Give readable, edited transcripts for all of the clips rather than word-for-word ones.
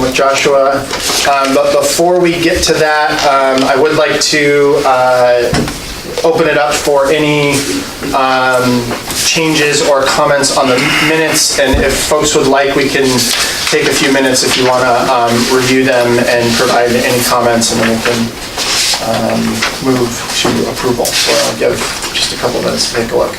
with Joshua. But before we get to that, I would like to open it up for any changes or comments on the minutes. And if folks would like, we can take a few minutes if you want to review them and provide any comments, and then we can move to approval. So I'll give just a couple minutes to take a look.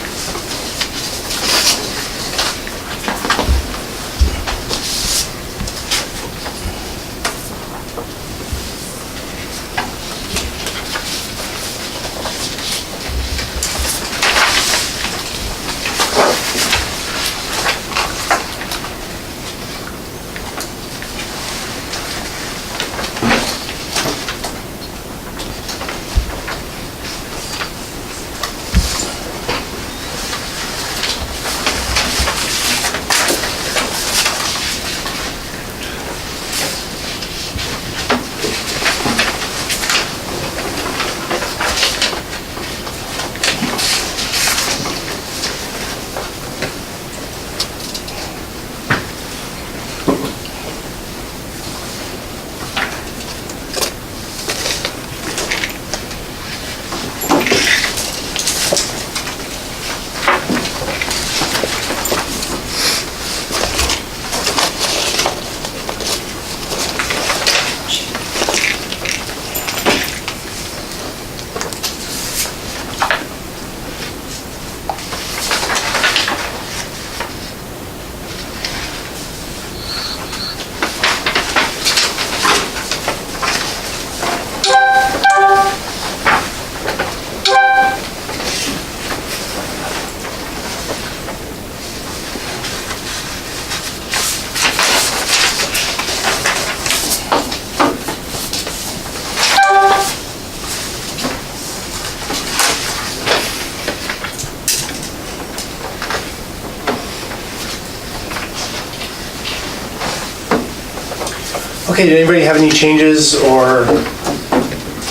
Okay, did anybody have any changes or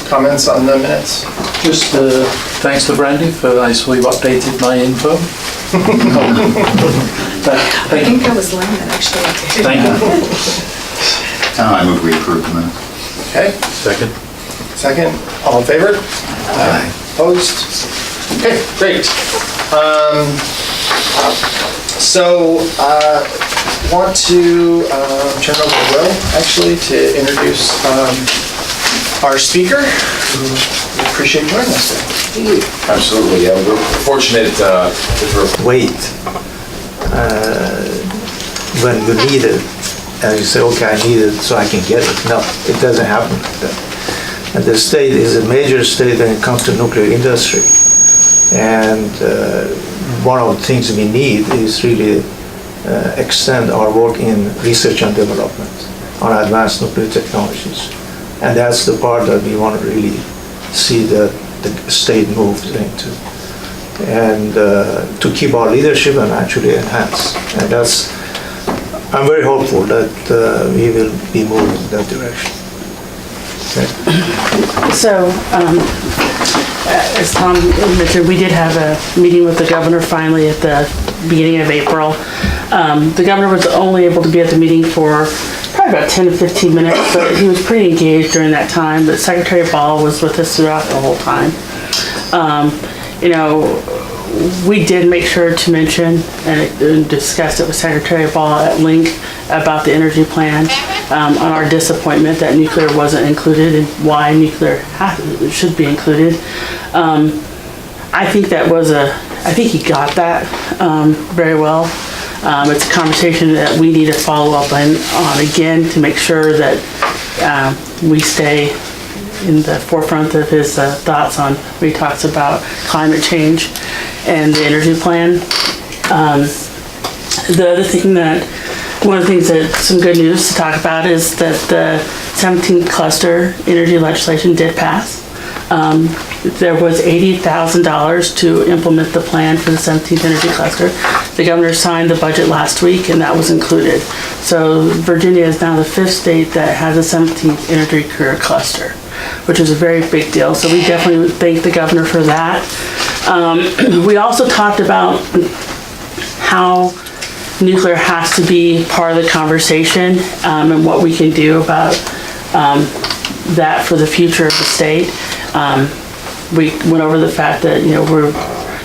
comments on the minutes? Just thanks to Brandy for, I saw you updated my info. I think that was Lynn that actually did. Thank you. I move we approve the minutes. Okay, Second. second, all in favor? Aye. Opposed? Okay, great. So, want to turn it over to Will, actually, to introduce our speaker. We appreciate you joining us today. Absolutely, yeah. We're fortunate wait when you need it, and you say, okay, I need it so I can get it. No, it doesn't happen like that. And the state is a major state when it comes to nuclear industry. And one of the things we need is really extend our work in research and development on advanced nuclear technologies. And that's the part that we want to really see that the state moves into. And to keep our leadership and actually enhance. And that's, I'm very hopeful that we will be moving in that direction. Okay. So, as Tom mentioned, we did have a meeting with the governor finally at the beginning of April. The governor was only able to be at the meeting for probably about 10 to 15 minutes, but he was pretty engaged during that time. But Secretary Ball was with us throughout the whole time. You know, we did make sure to mention and discuss it with Secretary Ball at length about the energy plan, on our disappointment that nuclear wasn't included and why nuclear should be included. I think that was I think he got that very well. It's a conversation that we need to follow up on again to make sure that we stay in the forefront of his thoughts on when he talks about climate change and the energy plan. The other thing one of the things that some good news to talk about is that the 17th cluster energy legislation did pass. There was $80,000 to implement the plan for the 17th energy cluster. The governor signed the budget last week and that was included. So Virginia is now the 5th state that has a 17th energy career cluster, which is a very big deal. So we definitely thank the governor for that. We also talked about how nuclear has to be part of the conversation, and what we can do about that for the future of the state. We went over the fact that,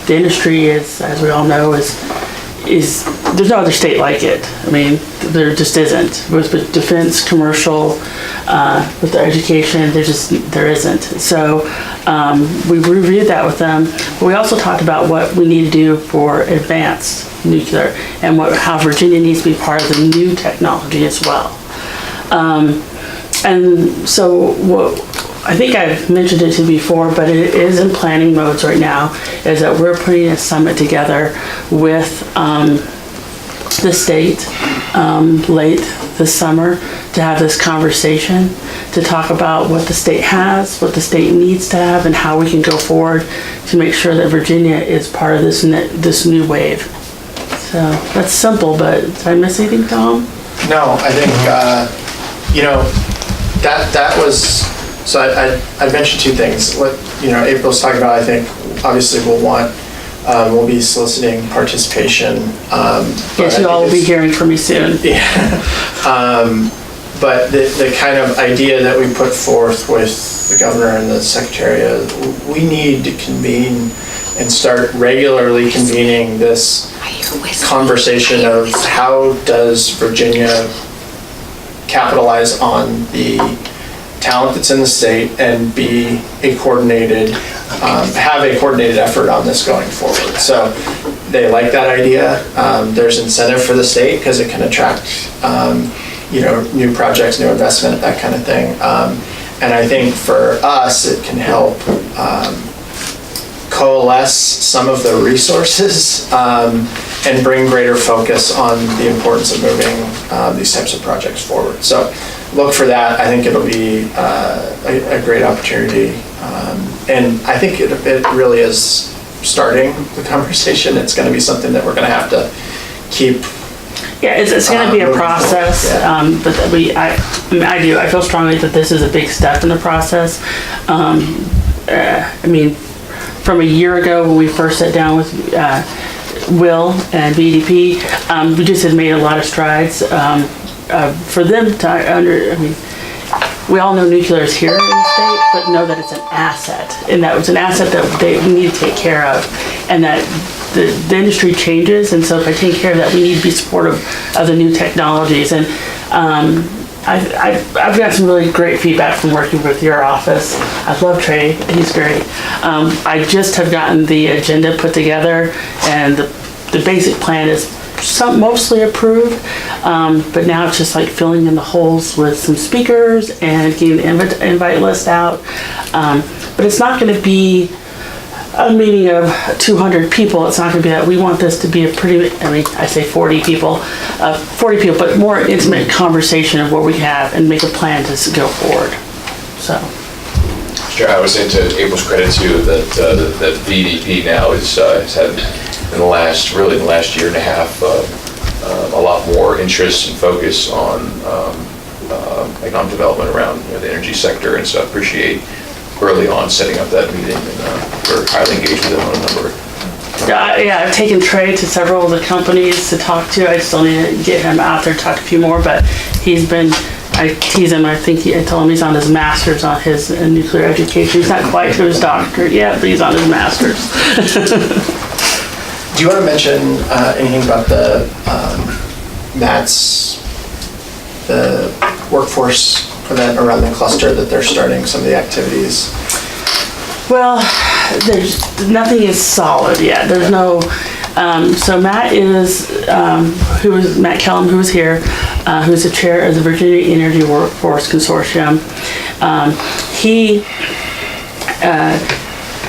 the industry is, as we all know, is there's no other state like it. I mean, there just isn't. With defense, commercial, with the education, there isn't. So we reviewed that with them. But we also talked about what we need to do for advanced nuclear and how Virginia needs to be part of the new technology as well. And so I think I've mentioned it to you before, but it is in planning modes right now, is that we're putting a summit together with the state late this summer to have this conversation, to talk about what the state has, what the state needs to have, and how we can go forward to make sure that Virginia is part of this new wave. So that's simple, but did I miss anything, Tom? No, I think, that was, so I mentioned two things. What, April's talking about, I think, obviously we'll be soliciting participation. Yes, you all will be hearing from me soon. Yeah. But the kind of idea that we put forth with the governor and the secretary, we need to convene and start regularly convening this conversation of how does Virginia capitalize on the talent that's in the state and be a coordinated, have a coordinated effort on this going forward. So they like that idea. There's incentive for the state because it can attract, new projects, new investment, that kind of thing. And I think for us, it can help coalesce some of the resources and bring greater focus on the importance of moving these types of projects forward. So look for that. I think it'll be a great opportunity. And I think it really is starting the conversation. It's going to be something that we're going to have to keep. Yeah, it's going to be a process, but I feel strongly that this is a big step in the process. From a year ago when we first sat down with Will and BDP, we just had made a lot of strides. For them to we all know nuclear is here in the state, but know that it's an asset, and that it's an asset that we need to take care of, and that the industry changes, and so by taking care of that, we need to be supportive of the new technologies. And I've got some really great feedback from working with your office. I love Trey, he's great. I just have gotten the agenda put together, and the basic plan is mostly approved, but now it's just like filling in the holes with some speakers and getting the invite list out. But it's not going to be a meeting of 200 people. It's not going to be that. We want this to be a pretty, I say 40 people, but more intimate conversation of what we have and make a plan to go forward. So. Sure, I was into April's credit too, that VDP now has had in the last year and a half a lot more interest and focus on economic development around the energy sector, and so I appreciate early on setting up that meeting, and we're highly engaged with them on a number. Yeah, I've taken Trey to several of the companies to talk to. I still need to get him out there to talk to a few more, but I tease him. I told him he's on his master's on his nuclear education. He's not quite to his doctorate yet, but he's on his master's. Do you want to mention anything about the Matt's, the workforce for that around the cluster that they're starting some of the activities? Well, there's nothing is solid yet. There's no. So Matt is Matt Kellum, who is here, who's the chair of the Virginia Energy Workforce Consortium.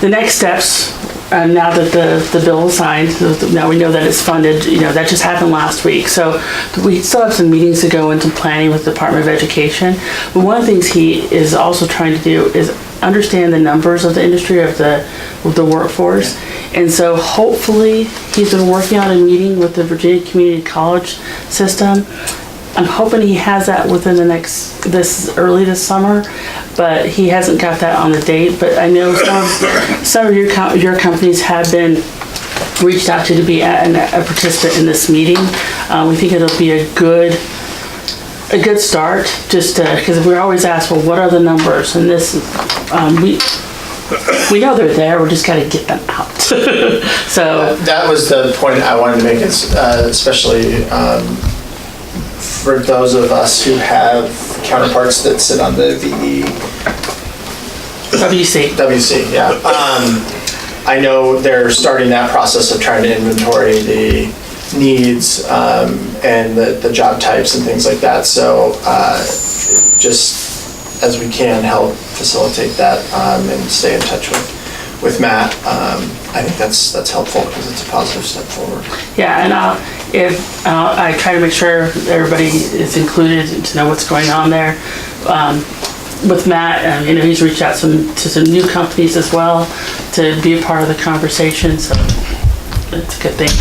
The next steps. Now that the bill is signed, now we know that it's funded, that just happened last week. So we still have some meetings to go into planning with the Department of Education. But one of the things he is also trying to do is understand the numbers of the industry, of the workforce. And so hopefully he's been working on a meeting with the Virginia Community College system. I'm hoping he has that within early this summer, but he hasn't got that on the date. But I know some of your companies have been reached out to be a participant in this meeting. We think it'll be a good start, just because we're always asked, well, what are the numbers? And this, we know they're there, we just got to get them out. So that was the point I wanted to make, especially for those of us who have counterparts that sit on the WC, yeah. I know they're starting that process of trying to inventory the needs and the job types and things like that. So just as we can help facilitate that and stay in touch with Matt, I think that's helpful because it's a positive step forward. yeah, and I try to make sure everybody is included to know what's going on there. With Matt, he's reached out to some new companies as well to be a part of the conversation, so that's a good thing.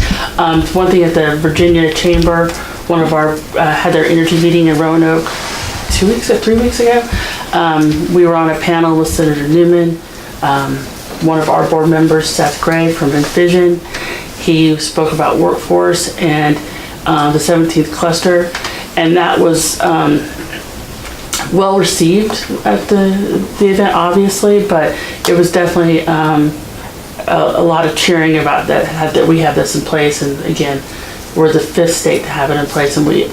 One thing at the Virginia Chamber, one of our had their energy meeting in Roanoke 3 weeks ago. We were on a panel with Senator Newman, one of our board members, Seth Gray from Envision. He spoke about workforce and the 17th cluster, and that was well received at the event, obviously, but it was definitely a lot of cheering about that we have this in place. And again, we're the 5th state to have it in place, and we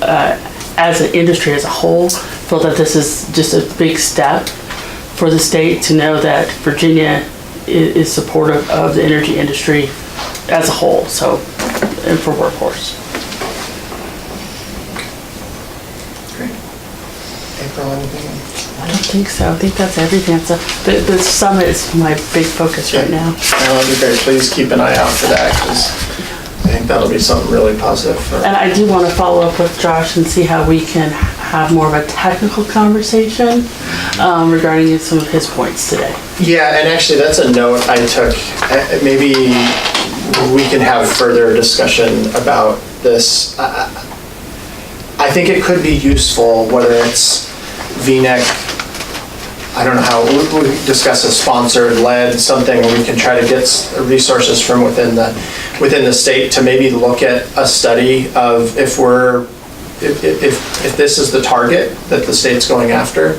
as an industry as a whole feel that this is just a big step for the state to know that Virginia is supportive of the energy industry as a whole, so, and for workforce. April, anything? I don't think so. I think that's everything. So the summit is my big focus right now. That'll be great. Please keep an eye out for that, because I think that'll be something really positive. And I do want to follow up with Josh and see how we can have more of a technical conversation regarding some of his points today. Yeah, and actually that's a note I took. Maybe we can have further discussion about this. I think it could be useful, whether it's VNEC, I don't know how, we discuss a sponsored, led, something where we can try to get resources from within the state to maybe look at a study of if this is the target that the state's going after,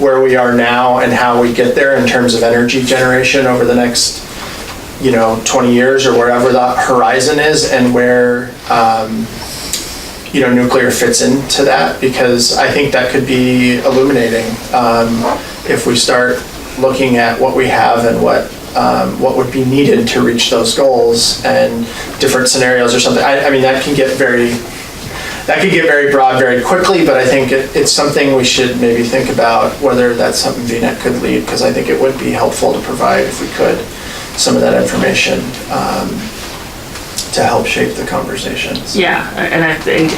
where we are now and how we get there in terms of energy generation over the next 20 years or wherever the horizon is, and where nuclear fits into that, because I think that could be illuminating if we start looking at what we have and what would be needed to reach those goals and different scenarios or something. I mean, that can get very broad very quickly, but I think it's something we should maybe think about, whether that's something VNET could lead, because I think it would be helpful to provide, if we could, some of that information to help shape the conversations. Yeah, and I think,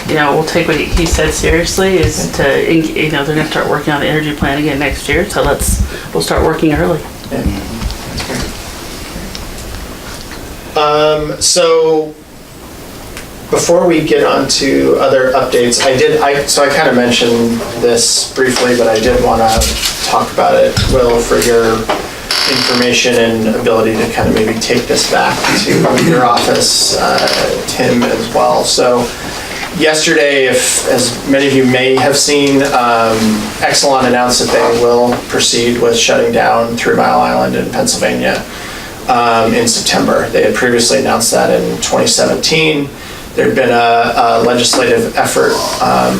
we'll take what he said seriously, is to, they're going to start working on the energy plan again next year, so we'll start working early. Yeah, that's great. So before we get on to other updates, so I kind of mentioned this briefly, but I did want to talk about it, Will, for your information and ability to kind of maybe take this back to your office, Tim, as well. So yesterday, as many of you may have seen, Exelon announced that they will proceed with shutting down 3 Mile Island in Pennsylvania in September. They had previously announced that in 2017. There had been a legislative effort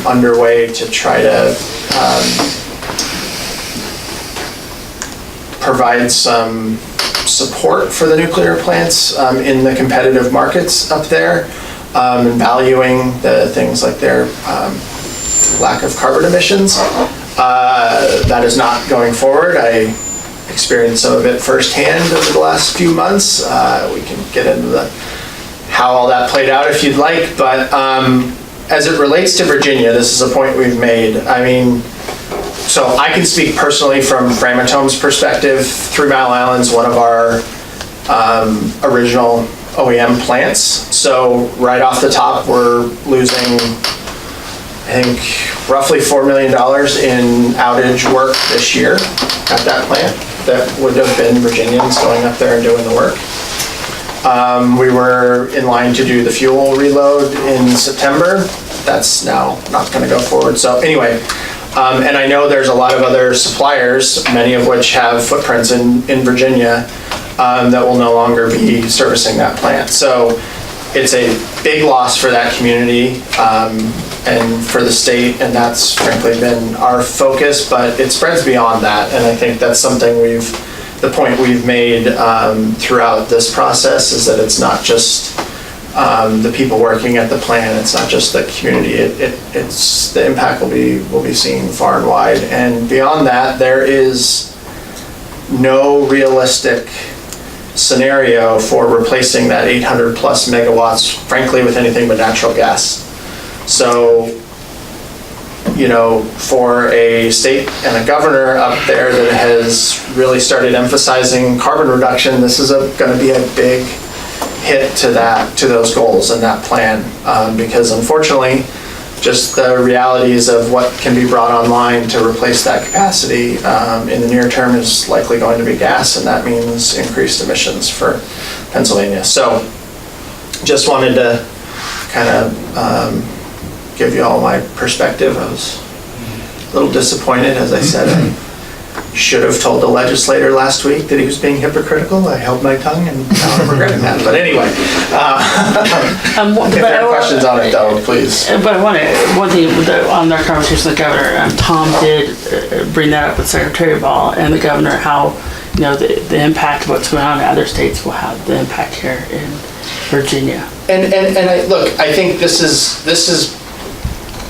underway to try to provide some support for the nuclear plants in the competitive markets up there, and valuing the things like their lack of carbon emissions. That is not going forward. I experienced some of it firsthand over the last few months. We can get into how all that played out if you'd like, but as it relates to Virginia, this is a point we've made. I mean, so I can speak personally from Framatome's perspective. 3 Mile Island's one of our original OEM plants. So right off the top, we're losing, I think, roughly $4 million in outage work this year at that plant. That would have been Virginians going up there and doing the work. We were in line to do the fuel reload in September. That's now not going to go forward. So anyway, and I know there's a lot of other suppliers, many of which have footprints in Virginia, that will no longer be servicing that plant. So it's a big loss for that community and for the state, and that's frankly been our focus, but it spreads beyond that. And I think that's something the point we've made throughout this process is that it's not just the people working at the plant, it's not just the community, it's the impact will be seen far and wide. And beyond that, there is no realistic scenario for replacing that 800 plus megawatts, frankly, with anything but natural gas. So, you know, for a state and a governor up there that has really started emphasizing carbon reduction, this is going to be a big hit to those goals and that plan, because unfortunately, just the realities of what can be brought online to replace that capacity in the near term is likely going to be gas, and that means increased emissions for Pennsylvania. So just wanted to kind of give you all my perspective. I was a little disappointed, as I said. I should have told the legislator last week that he was being hypocritical. I held my tongue, and now I'm regretting that. But anyway, if there are questions on it, though, please. But one thing on our conversation with the governor, Tom did bring that up with Secretary Ball and the governor, how, you know, the impact of what's going on in other states will have the impact here in Virginia. And I think this is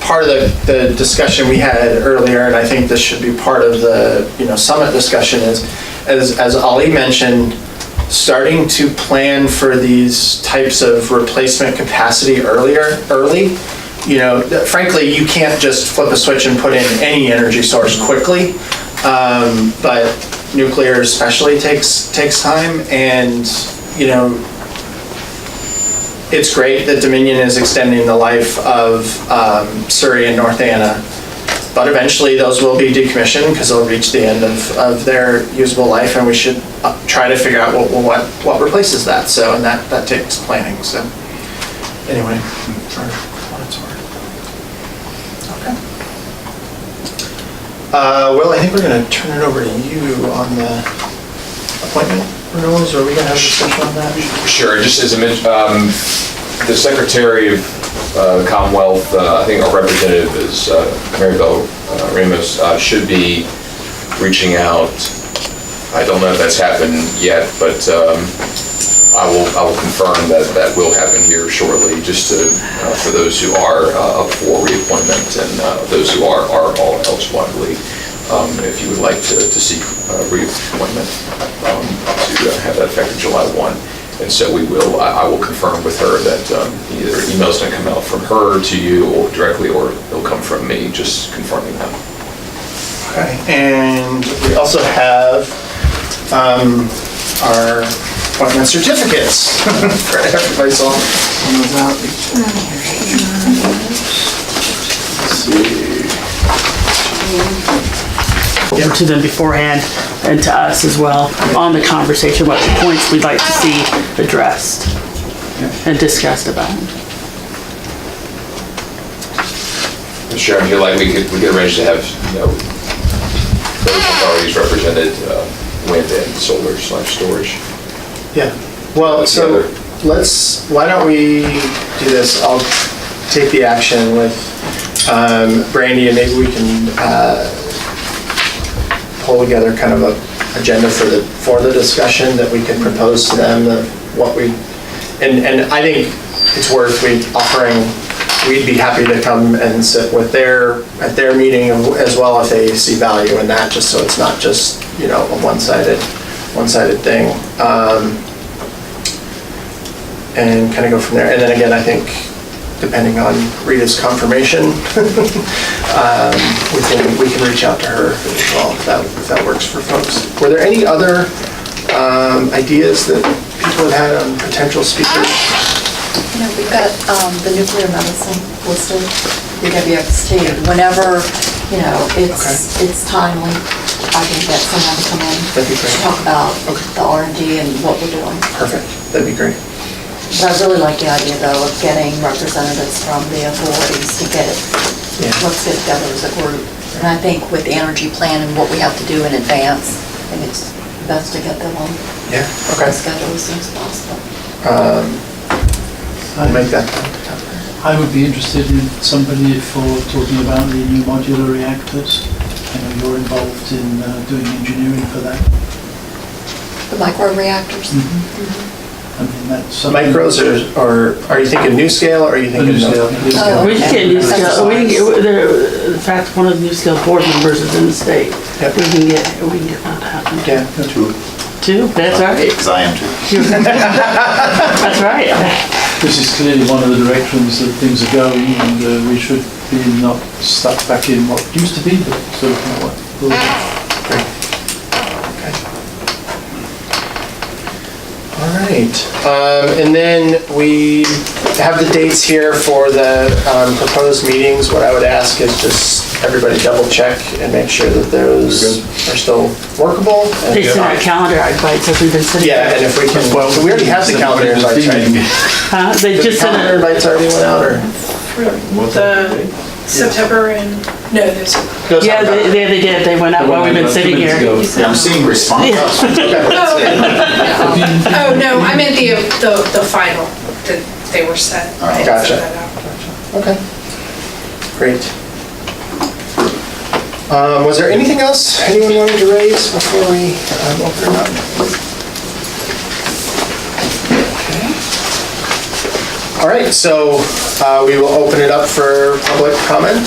part of the discussion we had earlier, and I think this should be part of the summit discussion, is as Ali mentioned, starting to plan for these types of replacement capacity early. You know, frankly, you can't just flip a switch and put in any energy source quickly, but nuclear especially takes time. And you know, it's great that Dominion is extending the life of Surrey and North Anna, but eventually those will be decommissioned because they'll reach the end of their usable life, and we should try to figure out what replaces that. So, and that takes planning. So, anyway, for what it's worth. Okay. Will, I think we're going to turn it over to you on the appointment renewals, or are we going to have a discussion on that? Sure, just as I mentioned, the Secretary of the Commonwealth, I think our representative is Maribel Ramos, should be reaching out. I don't know if that's happened yet, but I will confirm that will happen here shortly, just to for those who are up for reappointment and those who are all eligible, I believe. If you would like to seek reappointment to have that effective July 1. And so I will confirm with her that either email's going to come out from her to you or directly, or it'll come from me, just confirming that. Okay, and we also have our appointment certificates for everybody. So let's see. Over to them beforehand and to us as well on the conversation, what points we'd like to see addressed and discussed about. Sure, I feel like we could arrange to have those authorities represented, wind and solar / storage. Yeah. Well, so why don't we do this? I'll take the action with Brandy, and maybe we can pull together kind of a agenda for the discussion that we can propose to them, what we, and I think it's worth we'd be happy to come and sit with at their meeting as well if they see value in that, just so it's not just, you know, a one-sided thing. And kind of go from there. And then again, I think depending on Rita's confirmation, we can reach out to her as well if that works for folks. Were there any other ideas that people have had on potential speakers? You know, we've got the nuclear medicine listed, WXT. Whenever, you know, it's timely, I can get someone to come in That'd be great. to talk about the R&D and what we're doing. Perfect. That'd be great. But I really like the idea though of getting representatives from the authorities to get it, Yeah. let's get together as a group. And I think with the energy plan and what we have to do in advance, I think it's best to get them on Yeah, the okay. schedule as soon as possible. We'll make that. I would be interested in somebody for talking about the new modular reactors. I know you're involved in doing engineering for that. The micro reactors. I mean, that's something. Micros or are you thinking new scale or are you The thinking? new scale. New scale. Oh. We can get new scale, we can get, in fact, one of the new scale board members is in the state. Yep. We can get that to happen. Yeah. Two, that's right. Because I am too. That's right. This is clearly one of the directions that things are going, and we should be not stuck back in what used to be, but sort of what will be. Great. Okay. All right. And then we have the dates here for the proposed meetings. What I would ask is just everybody double check and make sure that those are still workable. And- They sent out calendar invites as we've been sitting. Yeah, and if we can, well, we already have the calendar invites, right? Huh? They The just sent calendar it. invites already went out, or? The September and, no, there's, Those Yeah, haven't gone they did. They went out while we've been sitting here. Yeah, I'm seeing response. out. Okay. oh, no, I meant the final, that they were set. All right. I Gotcha. sent that out. Okay, great. Was there anything else anyone wanted to raise before we open it up? Okay. All right, so we will open it up for public comment.